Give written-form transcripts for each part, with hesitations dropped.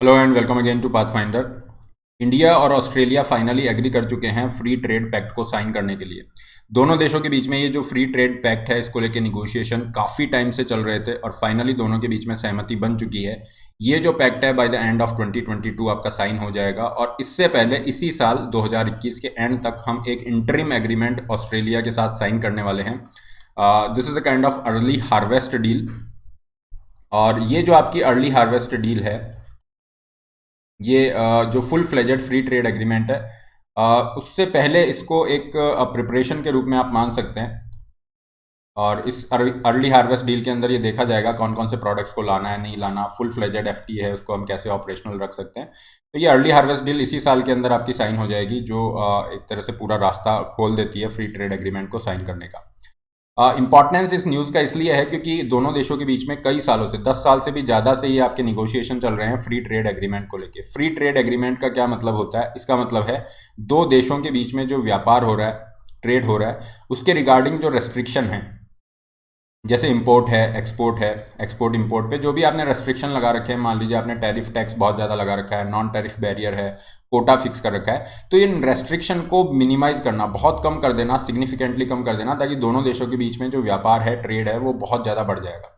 Hello and welcome again to Pathfinder. India और Australia finally agree कर चुके हैं फ्री ट्रेड पैक्ट को साइन करने के लिए। दोनों देशों के बीच में ये जो फ्री ट्रेड पैक्ट है इसको लेके निगोशिएशन काफ़ी टाइम से चल रहे थे और फाइनली दोनों के बीच में सहमति बन चुकी है। ये जो पैक्ट है बाय द एंड ऑफ 2022 आपका साइन हो जाएगा और इससे पहले इसी साल 2021 के एंड तक हम एक इंटरिम एग्रीमेंट ऑस्ट्रेलिया के साथ साइन करने वाले हैं। This is a kind of early harvest deal. और ये जो आपकी अर्ली हार्वेस्ट डील है ये जो full fledged free trade agreement है उससे पहले इसको एक प्रिपरेशन के रूप में आप मान सकते हैं। और इस अर्ली हार्वेस्ट डील के अंदर ये देखा जाएगा कौन कौन से प्रोडक्ट्स को लाना है नहीं लाना, फुल फ्लेजेड एफटीए है उसको हम कैसे ऑपरेशनल रख सकते हैं। तो ये अर्ली हार्वेस्ट डील इसी साल के अंदर आपकी साइन हो जाएगी जो एक तरह से पूरा रास्ता खोल देती है फ्री ट्रेड एग्रीमेंट को साइन करने का। इंपॉर्टेंस इस न्यूज़ का इसलिए है क्योंकि दोनों देशों के बीच में कई सालों से 10 साल से भी ज़्यादा से ये आपके निगोशिएशन चल रहे हैं फ्री ट्रेड एग्रीमेंट को लेके। फ्री ट्रेड एग्रीमेंट का क्या मतलब होता है? इसका मतलब है दो देशों के बीच में जो व्यापार हो रहा है, ट्रेड हो रहा है, उसके रिगार्डिंग जो रेस्ट्रिक्शन है, जैसे इंपोर्ट है, एक्सपोर्ट इंपोर्ट पे जो भी आपने रेस्ट्रिक्शन लगा रखे हैं, मान लीजिए आपने टैरिफ टैक्स बहुत ज़्यादा लगा रखा है, नॉन टैरिफ बैरियर है, कोटा फिक्स कर रखा है, तो ये रेस्ट्रिक्शन को मिनिमाइज करना, बहुत कम कर देना, सिग्निफिकेंटली कम कर देना, ताकि दोनों देशों के बीच में जो व्यापार है, ट्रेड है, वो बहुत ज़्यादा बढ़ जाएगा।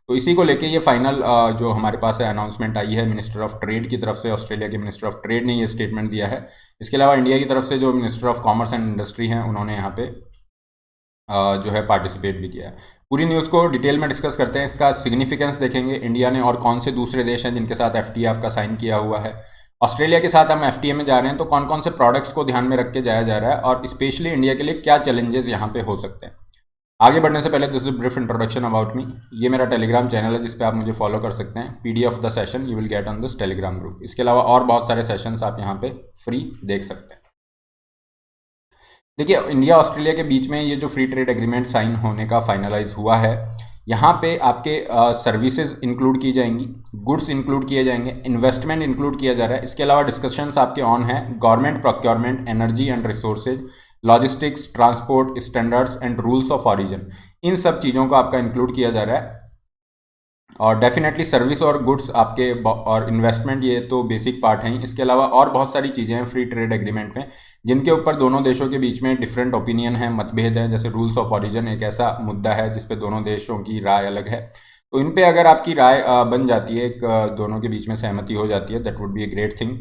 तो इसी को लेके ये फाइनल जो हमारे पास है अनाउंसमेंट आई है मिनिस्टर ऑफ ट्रेड की तरफ से। ऑस्ट्रेलिया के मिनिस्टर ऑफ ट्रेड ने ये स्टेटमेंट दिया है। इसके अलावा इंडिया की तरफ से जो minister of commerce and industry हैं उन्होंने यहाँ पे जो है पार्टिसिपेट भी किया है। पूरी न्यूज़ को डिटेल में डिस्कस करते हैं, इसका सिग्निफिकेंस देखेंगे, इंडिया ने और कौन से दूसरे देश हैं जिनके साथ एफटीए आपका साइन किया हुआ है, ऑस्ट्रेलिया के साथ हम एफटीए में जा रहे हैं तो कौन कौन से प्रोडक्ट्स को ध्यान में रख के जाया जा रहा है और स्पेशली इंडिया के लिए क्या चैलेंजेस यहाँ पे हो सकते हैं। आगे बढ़ने से पहले this is brief introduction about me. ये मेरा टेलीग्राम चैनल है जिस पे आप मुझे फॉलो कर सकते हैं। PDF of the session you will get on this Telegram group. इसके अलावा और बहुत सारे सेशंस आप यहाँ पे फ्री देख सकते हैं। देखिए, इंडिया ऑस्ट्रेलिया के बीच में ये जो फ्री ट्रेड एग्रीमेंट साइन होने का फाइनलाइज हुआ है, यहाँ पे आपके सर्विसेज इंक्लूड की जाएंगी, गुड्स इंक्लूड किए जाएंगे, इन्वेस्टमेंट इंक्लूड किया जा रहा है। इसके अलावा डिस्कशंस आपके ऑन है government procurement, energy and resources, logistics, transport, standards and rules of origin, इन सब चीज़ों को आपका इंक्लूड किया जा रहा है। और डेफिनेटली सर्विस और गुड्स आपके और इन्वेस्टमेंट ये तो बेसिक पार्ट हैं। इसके अलावा और बहुत सारी चीज़ें हैं फ्री ट्रेड एग्रीमेंट में जिनके ऊपर दोनों देशों के बीच में डिफरेंट ओपिनियन है, मतभेद है। जैसे रूल्स ऑफ ओरिजिन एक ऐसा मुद्दा है जिस पे दोनों देशों की राय अलग है। तो इन पे अगर आपकी राय बन जाती है, एक दोनों के बीच में सहमति हो जाती है, that would be a great thing.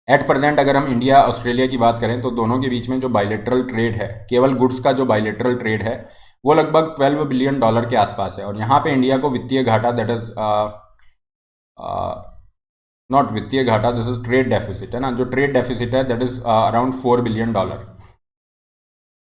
At present अगर हम इंडिया ऑस्ट्रेलिया की बात करें तो दोनों के बीच में जो बायलेटरल ट्रेड है, केवल गुड्स का जो बायलेटरल ट्रेड है वो लगभग $12 बिलियन के आसपास है। और यहाँ पे इंडिया को वित्तीय घाटा, दैट इज नॉट वित्तीय घाटा, दिस इज ट्रेड डेफिसिट है ना, जो ट्रेड डेफिसिट है दैट इज अराउंड $4 बिलियन।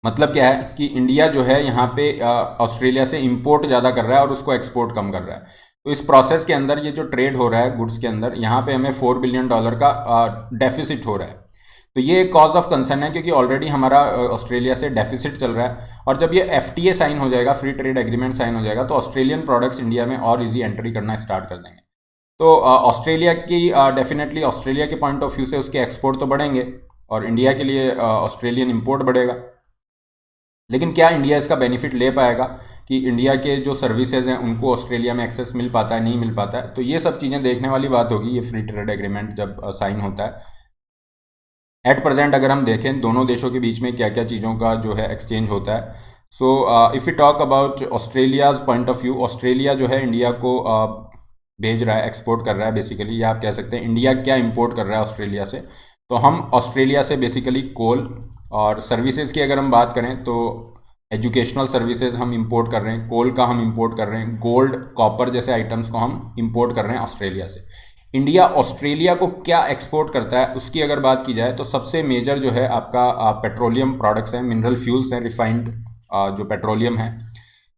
मतलब क्या है कि इंडिया जो है यहाँ पे ऑस्ट्रेलिया से इंपोर्ट ज़्यादा कर रहा है और उसको एक्सपोर्ट कम कर रहा है। तो इस प्रोसेस के अंदर ये जो ट्रेड हो रहा है गुड्स के अंदर, यहाँ पे हमें $4 बिलियन का डेफिसिट हो रहा है। तो ये एक कॉज ऑफ कंसर्न है क्योंकि ऑलरेडी हमारा ऑस्ट्रेलिया से डेफिसिट चल रहा है। और जब ये एफटीए साइन हो जाएगा, फ्री ट्रेड एग्रीमेंट साइन हो जाएगा, तो ऑस्ट्रेलियन प्रोडक्ट्स इंडिया में और इजी एंट्री करना स्टार्ट कर देंगे। तो ऑस्ट्रेलिया की डेफिनेटली ऑस्ट्रेलिया के पॉइंट ऑफ व्यू से उसके एक्सपोर्ट तो बढ़ेंगे और इंडिया के लिए ऑस्ट्रेलियन इंपोर्ट बढ़ेगा। लेकिन क्या इंडिया इसका बेनिफिट ले पाएगा कि इंडिया के जो सर्विसेज हैं उनको ऑस्ट्रेलिया में एक्सेस मिल पाता है, नहीं मिल पाता है? तो ये सब चीज़ें देखने वाली बात होगी ये फ्री ट्रेड एग्रीमेंट जब साइन होता है। एट प्रेजेंट अगर हम देखें दोनों देशों के बीच में क्या क्या चीज़ों का जो है एक्सचेंज होता है। So if you talk about Australia's point of view, Australia जो है इंडिया को भेज रहा है, एक्सपोर्ट कर रहा है बेसिकली, या आप कह सकते हैं इंडिया क्या इंपोर्ट कर रहा है ऑस्ट्रेलिया से। तो हम ऑस्ट्रेलिया से बेसिकली कोल और सर्विसेज की अगर हम बात करें तो एजुकेशनल सर्विसेज हम इंपोर्ट कर रहे हैं, कोल का हम इंपोर्ट कर रहे हैं, गोल्ड, कॉपर जैसे आइटम्स को हम इंपोर्ट कर रहे हैं ऑस्ट्रेलिया से। इंडिया ऑस्ट्रेलिया को क्या एक्सपोर्ट करता है उसकी अगर बात की जाए तो सबसे मेजर जो है आपका पेट्रोलियम प्रोडक्ट्स हैं, मिनरल फ्यूल्स हैं, रिफाइंड जो पेट्रोलियम है।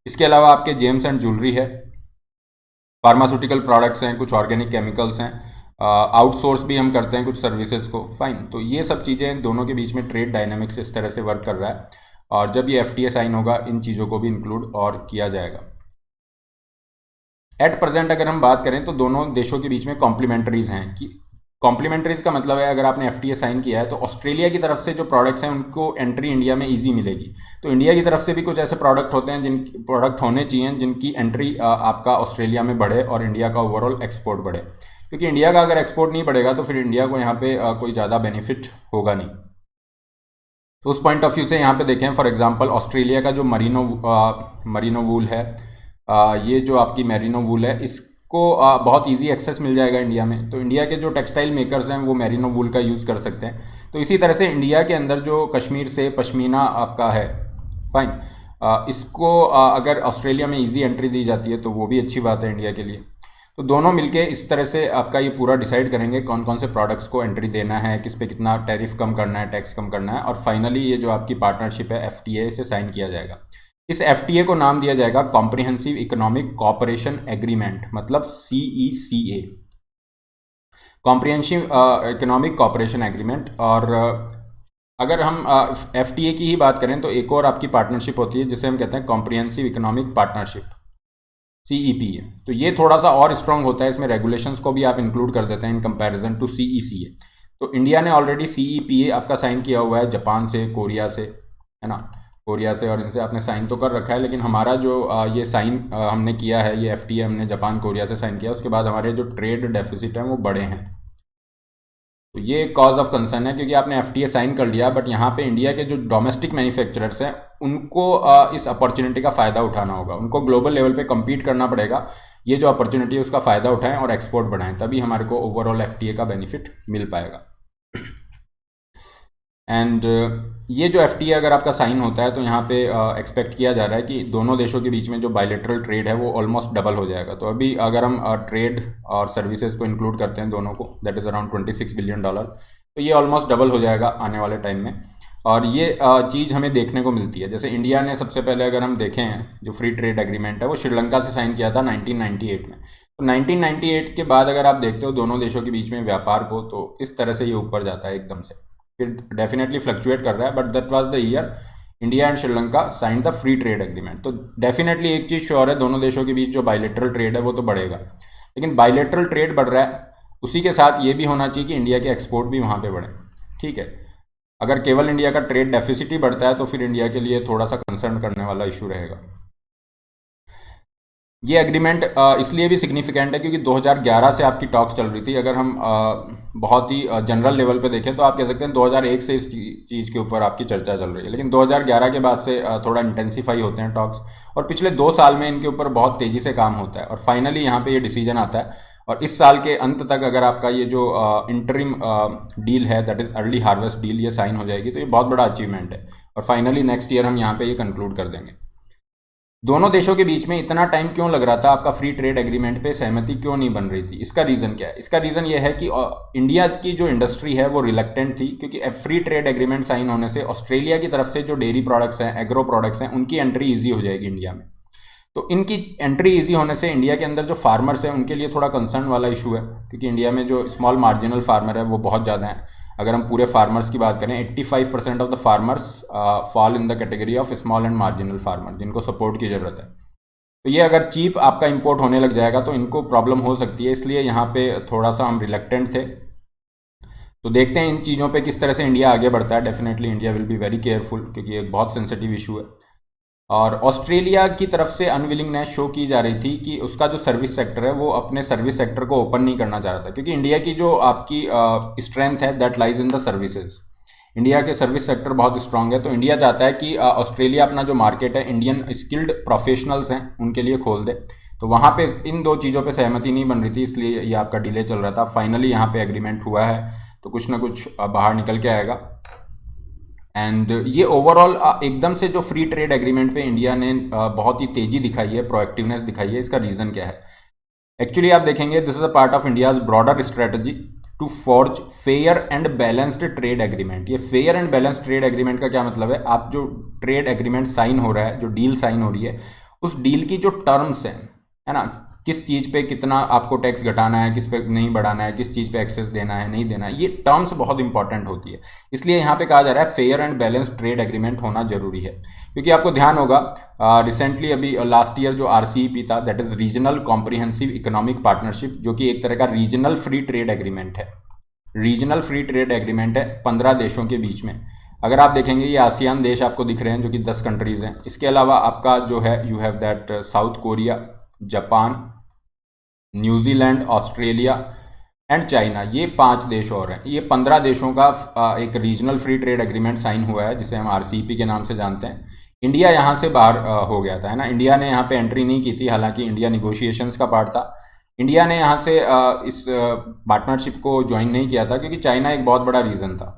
इसके अलावा आपके जेम्स एंड ज्वेलरी है, फार्मास्यूटिकल प्रोडक्ट्स हैं, कुछ ऑर्गेनिक केमिकल्स हैं, आउटसोर्स भी हम करते हैं कुछ सर्विसेज को। फाइन, तो ये सब चीज़ें दोनों के बीच में ट्रेड डायनामिक्स इस तरह से वर्क कर रहा है और जब ये एफटीए साइन होगा इन चीज़ों को भी इंक्लूड और किया जाएगा। एट प्रेजेंट अगर हम बात करें तो दोनों देशों के बीच में कॉम्प्लीमेंट्रीज हैं। कि कॉम्प्लीमेंट्रीज का मतलब है अगर आपने एफटीए साइन किया है तो ऑस्ट्रेलिया की तरफ से जो प्रोडक्ट्स हैं उनको एंट्री इंडिया में इजी मिलेगी। तो इंडिया की तरफ से भी कुछ ऐसे प्रोडक्ट होते हैं, जिन प्रोडक्ट होने चाहिए जिनकी एंट्री आपका ऑस्ट्रेलिया में बढ़े और इंडिया का ओवरऑल एक्सपोर्ट बढ़े। क्योंकि इंडिया का अगर एक्सपोर्ट नहीं बढ़ेगा तो फिर इंडिया को यहाँ पे कोई ज़्यादा बेनिफिट होगा नहीं। तो उस पॉइंट ऑफ व्यू से यहाँ पे देखें, फॉर एग्जांपल ऑस्ट्रेलिया का जो मरीनो वूल है, ये जो आपकी मैरिनो वूल है, इसको बहुत इजी एक्सेस मिल जाएगा इंडिया में। तो इंडिया के जो टेक्सटाइल मेकर्स हैं वो मैरिनो वूल का यूज़ कर सकते हैं। तो इसी तरह से इंडिया के अंदर जो कश्मीर से पश्मीना आपका है, फाइन, इसको अगर ऑस्ट्रेलिया में इजी एंट्री दी जाती है तो वो भी अच्छी बात है इंडिया के लिए। तो दोनों मिलके इस तरह से आपका ये पूरा डिसाइड करेंगे कौन कौन से प्रोडक्ट्स को एंट्री देना है, किस पे कितना टैरिफ कम करना है, टैक्स कम करना है, और फाइनली ये जो आपकी पार्टनरशिप है FTA से साइन किया जाएगा। इस FTA को नाम दिया जाएगा कॉम्प्रिहेंसिव इकोनॉमिक कोऑपरेशन एग्रीमेंट, मतलब CECA, comprehensive economic cooperation agreement. और अगर हम FTA की ही बात करें तो एक और आपकी पार्टनरशिप होती है जिसे हम कहते हैं कॉम्प्रिहेंसिव इकोनॉमिक पार्टनरशिप, CEPA। तो ये थोड़ा सा और स्ट्रांग होता है, इसमें रेगुलेशंस को भी आप इंक्लूड कर देते हैं इन कंपैरिजन टू CECA। तो इंडिया ने ऑलरेडी CEPA आपका साइन किया हुआ है जापान से, कोरिया से, है ना, कोरिया से, और इनसे आपने साइन तो कर रखा है। लेकिन हमारा जो ये साइन हमने किया है, ये FTA हमने जापान कोरिया से साइन किया, उसके बाद हमारे जो ट्रेड डेफिसिट हैं वो बड़े हैं। तो ये कॉज ऑफ कंसर्न है, क्योंकि आपने FTA साइन कर लिया बट यहाँ पे इंडिया के जो डोमेस्टिक मैन्युफैक्चरर्स हैं उनको इस अपॉर्चुनिटी का फ़ायदा उठाना होगा, उनको ग्लोबल लेवल पे compete करना पड़ेगा। ये जो अपॉर्चुनिटी है उसका फ़ायदा उठाएं और एक्सपोर्ट बढ़ाएं, तभी हमारे को ओवरऑल FTA का बेनिफिट मिल पाएगा। एंड ये जो FTA अगर आपका साइन होता है तो यहाँ पे एक्सपेक्ट किया जा रहा है कि दोनों देशों के बीच में जो बायलैटरल ट्रेड है वो ऑलमोस्ट डबल हो जाएगा। तो अभी अगर हम ट्रेड और सर्विसेज को इंक्लूड करते हैं दोनों को, दैट इज़ अराउंड $26 बिलियन, तो ये ऑलमोस्ट डबल हो जाएगा आने वाले टाइम में। और ये चीज़ हमें देखने को मिलती है, जैसे इंडिया ने सबसे पहले अगर हम देखें जो फ्री ट्रेड एग्रीमेंट है वो श्रीलंका से साइन किया था 1998 में। तो 1998 के बाद अगर आप देखते हो दोनों देशों के बीच में व्यापार को, तो इस तरह से ये ऊपर जाता है एकदम से, फिर डेफिनेटली फ्लक्चुएट कर रहा है, but that was the year India and Sri Lanka sign the free trade agreement. तो डेफिनेटली एक चीज़ श्योर है, दोनों देशों के बीच जो बायलैटरल ट्रेड है वो तो बढ़ेगा। लेकिन बायलैटरल ट्रेड बढ़ रहा है, उसी के साथ ये भी होना चाहिए कि इंडिया के एक्सपोर्ट भी वहाँ पे बढ़े। ठीक है, अगर केवल इंडिया का ट्रेड डेफिसिट ही बढ़ता है तो फिर इंडिया के लिए थोड़ा सा कंसर्न करने वाला इशू रहेगा। ये एग्रीमेंट इसलिए भी सिग्निफिकेंट है क्योंकि 2011 से आपकी टॉक्स चल रही थी। अगर हम बहुत ही जनरल लेवल पे देखें तो आप कह सकते हैं 2001 से इस चीज़ के ऊपर आपकी चर्चा चल रही है, लेकिन 2011 के बाद से थोड़ा इंटेंसीफाई होते हैं टॉक्स, और पिछले 2 साल में इनके ऊपर बहुत तेज़ी से काम होता है, और फाइनली यहाँ पे ये डिसीजन आता है। और इस साल के अंत तक अगर आपका ये जो इंटरिम डील है, that is early harvest deal, ये साइन हो जाएगी तो ये बहुत बड़ा अचीवमेंट है, और फाइनली नेक्स्ट ईयर हम यहाँ पे ये कंक्लूड कर देंगे। दोनों देशों के बीच में इतना टाइम क्यों लग रहा था, आपका फ्री ट्रेड एग्रीमेंट पे सहमति क्यों नहीं बन रही थी, इसका रीज़न क्या है? इसका रीज़न ये है कि इंडिया की जो इंडस्ट्री है वो रिलक्टेंट थी, क्योंकि फ्री ट्रेड एग्रीमेंट साइन होने से ऑस्ट्रेलिया की तरफ से जो डेयरी प्रोडक्ट्स हैं, एग्रो प्रोडक्ट्स हैं, उनकी एंट्री ईजी हो जाएगी इंडिया में। तो इनकी एंट्री ईजी होने से इंडिया के अंदर जो फार्मर्स हैं उनके लिए थोड़ा कंसर्न वाला इशू है, क्योंकि इंडिया में जो स्मॉल मार्जिनल फार्मर है वो बहुत ज़्यादा हैं। अगर हम पूरे फार्मर्स की बात करें, 85% of the farmers fall in the category of small and marginal farmer, जिनको सपोर्ट की ज़रूरत है। तो ये अगर चीप आपका इंपोर्ट होने लग जाएगा तो इनको प्रॉब्लम हो सकती है, इसलिए यहाँ पे थोड़ा सा हम रिलक्टेंट थे। तो देखते हैं इन चीज़ों पे किस तरह से इंडिया आगे बढ़ता है। Definitely India will be very careful, क्योंकि एक बहुत सेंसिटिव इशू है। और ऑस्ट्रेलिया की तरफ से अनविलिंगनेस शो की जा रही थी कि उसका जो सर्विस सेक्टर है वो अपने सर्विस सेक्टर को ओपन नहीं करना चाह रहा था, क्योंकि इंडिया की जो आपकी स्ट्रेंथ है that lies in the services. India के सर्विस सेक्टर बहुत स्ट्रांग है, तो इंडिया चाहता है कि ऑस्ट्रेलिया अपना जो मार्केट है इंडियन स्किल्ड प्रोफेशनल्स हैं उनके लिए खोल दे। तो वहाँ पे इन दो चीज़ों पे सहमति नहीं बन रही थी, इसलिए ये आपका डिले चल रहा था। फाइनली यहाँ पे एग्रीमेंट हुआ है, तो कुछ ना कुछ बाहर निकल के आएगा। एंड ये ओवरऑल एकदम से जो फ्री ट्रेड एग्रीमेंट पे इंडिया ने बहुत ही तेज़ी दिखाई है, प्रोएक्टिवनेस दिखाई है, इसका रीज़न क्या है? एक्चुअली आप देखेंगे this is a part of India's broader strategy to forge fair and balanced trade agreement. ये fair and balanced trade agreement का क्या मतलब है? आप जो ट्रेड एग्रीमेंट साइन हो रहा है, जो डील साइन हो रही है, उस डील की जो टर्म्स हैं, है ना, किस चीज़ पे कितना आपको टैक्स घटाना है, किस पे नहीं बढ़ाना है, किस चीज़ पे एक्सेस देना है, नहीं देना है, ये टर्म्स बहुत इंपॉर्टेंट होती है। इसलिए यहाँ पे कहा जा रहा है fair and balanced trade agreement होना जरूरी है, क्योंकि आपको ध्यान होगा रिसेंटली अभी लास्ट ईयर जो RCEP था, that is regional comprehensive economic partnership, जो कि एक तरह का रीजनल फ्री ट्रेड एग्रीमेंट है। रीजनल फ्री ट्रेड एग्रीमेंट है 15 देशों के बीच में। अगर आप देखेंगे ये आसियान देश आपको दिख रहे हैं, जो कि 10 कंट्रीज़ हैं। इसके अलावा आपका जो है you have that south Korea, Japan, New Zealand, Australia, and China, ये 5 देश और हैं। ये 15 देशों का एक regional free trade agreement sign हुआ है, जिसे हम आरसीईपी के नाम से जानते हैं। इंडिया यहाँ से बाहर हो गया था, है ना। इंडिया ने यहाँ पे एंट्री नहीं की थी, हालांकि इंडिया निगोशिएशंस का पार्ट था। इंडिया ने यहाँ से इस पार्टनरशिप को ज्वाइन नहीं किया था, क्योंकि चाइना एक बहुत बड़ा रीज़न था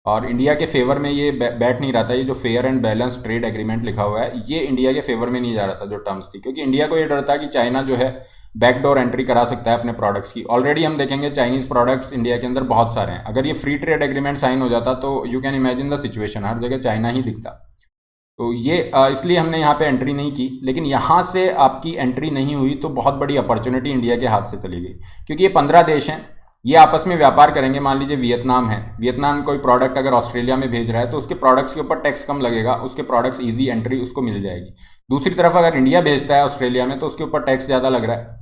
और इंडिया के फेवर में ये बैठ नहीं रहा था। ये जो fair and balance trade agreement लिखा हुआ है, ये इंडिया के फेवर में नहीं जा रहा था जो टर्म्स थी, क्योंकि इंडिया को ये डर था कि चाइना जो है बैकडोर एंट्री करा सकता है अपने प्रोडक्ट्स की। ऑलरेडी हम देखेंगे चाइनीज़ प्रोडक्ट्स इंडिया के अंदर बहुत सारे हैं। अगर ये फ्री ट्रेड एग्रीमेंट साइन हो जाता तो you can imagine the situation, हर जगह चाइना ही दिखता। तो ये इसलिए हमने यहाँ पे एंट्री नहीं की। लेकिन यहाँ से आपकी एंट्री नहीं हुई तो बहुत बड़ी अपॉर्चुनिटी इंडिया के हाथ से चली गई, क्योंकि ये 15 देश हैं, ये आपस में व्यापार करेंगे। मान लीजिए वियतनाम है, वियतनाम कोई प्रोडक्ट अगर ऑस्ट्रेलिया में भेज रहा है तो उसके प्रोडक्ट्स के ऊपर टैक्स कम लगेगा, उसके प्रोडक्ट्स इजी एंट्री उसको मिल जाएगी। दूसरी तरफ अगर इंडिया भेजता है ऑस्ट्रेलिया में तो उसके ऊपर टैक्स ज़्यादा लग रहा है,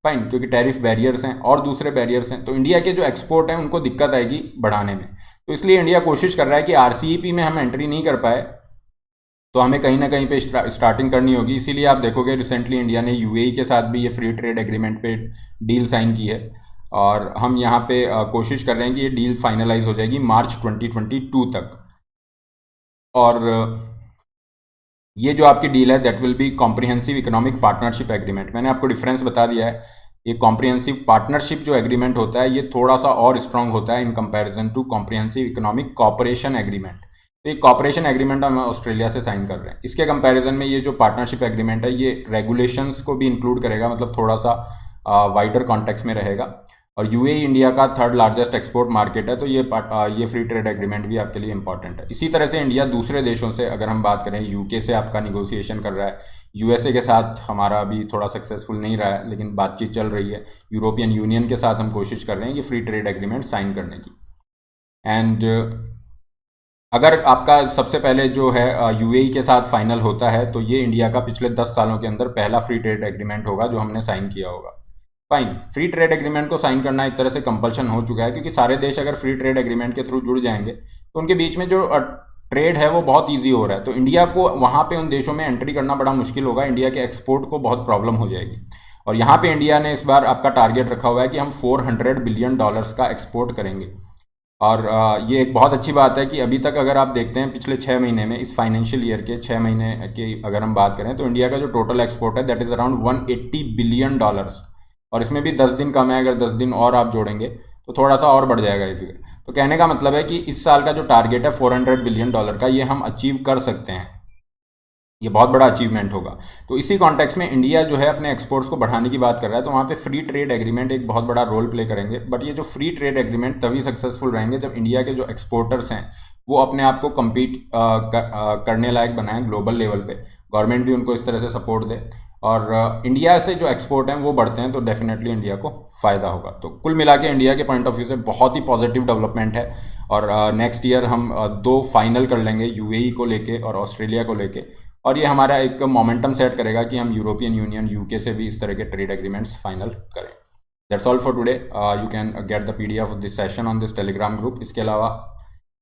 फाइन, क्योंकि टैरिफ बैरियर्स हैं और दूसरे बैरियर्स हैं। तो इंडिया के जो एक्सपोर्ट हैं उनको दिक्कत आएगी बढ़ाने में। तो इसलिए इंडिया कोशिश कर रहा है कि आरसीईपी में हम एंट्री नहीं कर पाए तो हमें कहीं ना कहीं पे स्टार्टिंग करनी होगी। इसीलिए आप देखोगे रिसेंटली इंडिया ने यूएई के साथ भी ये फ्री ट्रेड एग्रीमेंट पे डील साइन की है और हम यहाँ पे कोशिश कर रहे हैं कि ये डील फाइनलाइज हो जाएगी मार्च 2022 तक। और ये जो आपकी डील है that will be comprehensive economic partnership agreement. मैंने आपको डिफरेंस बता दिया है। ये कॉम्प्रिहेंसिव पार्टनरशिप जो एग्रीमेंट होता है ये थोड़ा सा और स्ट्रांग होता है in comparison to comprehensive economic cooperation agreement. तो एक कॉपरेशन एग्रीमेंट हम ऑस्ट्रेलिया से साइन कर रहे हैं। इसके कंपैरिजन में ये जो पार्टनरशिप एग्रीमेंट है ये रेगुलेशंस को भी इंक्लूड करेगा, मतलब थोड़ा सा वाइडर कॉन्टेक्स्ट में रहेगा। और यूएई इंडिया का 3rd लार्जेस्ट एक्सपोर्ट मार्केट है, तो ये फ्री ट्रेड एग्रीमेंट भी आपके लिए इंपॉर्टेंट है। इसी तरह से इंडिया दूसरे देशों से, अगर हम बात करें, यूके से आपका निगोशिएशन कर रहा है, यूएसए के साथ हमारा अभी थोड़ा सक्सेसफुल नहीं रहा है लेकिन बातचीत चल रही है, यूरोपियन यूनियन के साथ हम कोशिश कर रहे हैं ये फ्री ट्रेड एग्रीमेंट साइन करने की। एंड अगर आपका सबसे पहले जो है यूएई के साथ फाइनल होता है तो ये इंडिया का पिछले 10 सालों के अंदर पहला फ्री ट्रेड एग्रीमेंट होगा जो हमने साइन किया होगा। फाइन, फ्री ट्रेड एग्रीमेंट को साइन करना एक तरह से कंपल्शन हो चुका है, क्योंकि सारे देश अगर फ्री ट्रेड एग्रीमेंट के थ्रू जुड़ जाएंगे तो उनके बीच में जो ट्रेड है वो बहुत ईजी हो रहा है। तो इंडिया को वहाँ पे उन देशों में एंट्री करना बड़ा मुश्किल होगा, इंडिया के एक्सपोर्ट को बहुत प्रॉब्लम हो जाएगी। और यहाँ पे इंडिया ने इस बार आपका टारगेट रखा हुआ है कि हम $400 बिलियन का एक्सपोर्ट करेंगे। और ये एक बहुत अच्छी बात है कि अभी तक अगर आप देखते हैं पिछले 6 महीने में, इस फाइनेंशियल ईयर के 6 महीने की अगर हम बात करें तो इंडिया का जो टोटल एक्सपोर्ट है दैट इज़ अराउंड $180 बिलियन। और इसमें भी 10 दिन कम है, अगर 10 दिन और आप जोड़ेंगे तो थोड़ा सा और बढ़ जाएगा ये फिगर। तो कहने का मतलब है कि इस साल का जो टारगेट है $400 बिलियन का, ये हम अचीव कर सकते हैं। ये बहुत बड़ा अचीवमेंट होगा। तो इसी कॉन्टेक्स्ट में इंडिया जो है अपने एक्सपोर्ट्स को बढ़ाने की बात कर रहा है, तो वहाँ पे फ्री ट्रेड एग्रीमेंट एक बहुत बड़ा रोल प्ले करेंगे। बट ये जो फ्री ट्रेड एग्रीमेंट तभी सक्सेसफुल रहेंगे जब इंडिया के जो एक्सपोर्टर्स हैं वो अपने आप को कम्पीट करने लायक बनाएं ग्लोबल लेवल पे, गवर्नमेंट भी उनको इस तरह से सपोर्ट दे और इंडिया से जो एक्सपोर्ट हैं वो बढ़ते हैं तो डेफिनेटली इंडिया को फ़ायदा होगा। तो कुल मिला के इंडिया के पॉइंट ऑफ व्यू से बहुत ही पॉजिटिव डेवलपमेंट है। और नेक्स्ट ईयर हम 2 फाइनल कर लेंगे, यूएई को लेके और ऑस्ट्रेलिया को लेके, और ये हमारा एक मोमेंटम सेट करेगा कि हम यूरोपियन यूनियन यूके से भी इस तरह के ट्रेड एग्रीमेंट्स फाइनल करें। That's all for today. You can get the PDF of this session on this Telegram group. इसके अलावा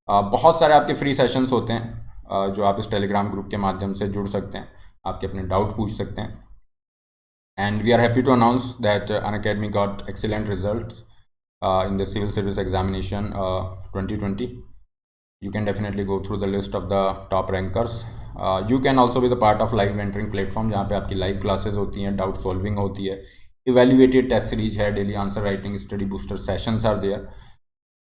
बहुत सारे आपके फ्री सेशंस होते हैं जो आप इस टेलीग्राम ग्रुप के माध्यम से जुड़ सकते हैं, आपके अपने डाउट पूछ सकते हैं। And we are happy to announce that Unacademy got excellent results in the civil service examination 2020. You can definitely go through the list of the top rankers. You can also be the part of live mentoring platform जहाँ पे आपकी live classes होती हैं, doubt solving होती है, evaluated test series है, daily answer writing, study booster sessions are there.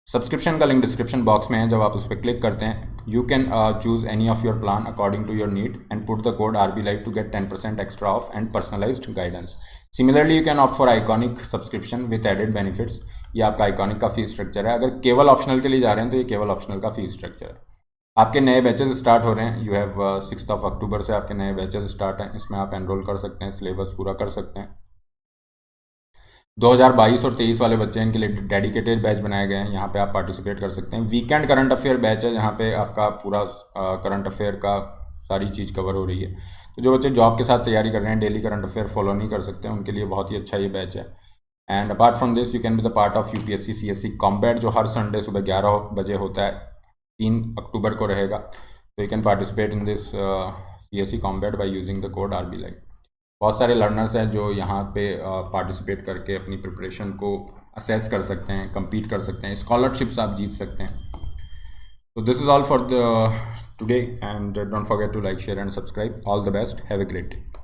Subscription का link description box में है, जब आप उस पर क्लिक करते हैं you can choose any of your plan according to your need and put the code RB Live to get 10% extra off and personalized guidance. Similarly, you can opt for Iconic subscription with added benefits. ये आपका Iconic का fees structure है। अगर केवल optional के लिए जा रहे हैं तो ये केवल ऑप्शनल का फीस स्ट्रक्चर है। आपके नए बैचेस स्टार्ट हो रहे हैं, यू हैव 6 अक्टूबर से आपके नए बैचेस स्टार्ट हैं। इसमें आप एनरोल कर सकते हैं, सिलेबस पूरा कर सकते हैं। 2022 और 23 वाले बच्चे हैं, इनके लिए डेडिकेटेड बैच बनाए गए हैं, यहाँ पे आप पार्टिसिपेट कर सकते हैं। वीकेंड करंट अफेयर बैच है जहाँ पे आपका पूरा करंट अफेयर का सारी चीज़ कवर हो रही है। तो जो बच्चे जॉब के साथ तैयारी कर रहे हैं, डेली करंट अफेयर फॉलो नहीं कर सकते, उनके लिए बहुत ही अच्छा ये बैच है। And apart from this you can be the part of UPSC CSC combat जो हर संडे सुबह 11 बजे होता है, 3 अक्टूबर को रहेगा। तो you can participate in this CSC combat by using the code RB Live। बहुत सारे लर्नर्स हैं जो यहाँ पे पार्टिसिपेट करके अपनी प्रिपरेशन को असेस कर सकते हैं, compete कर सकते हैं, scholarships आप जीत सकते हैं. So this is all for the today, and don't forget to like, share and subscribe. All the best. Have a great day.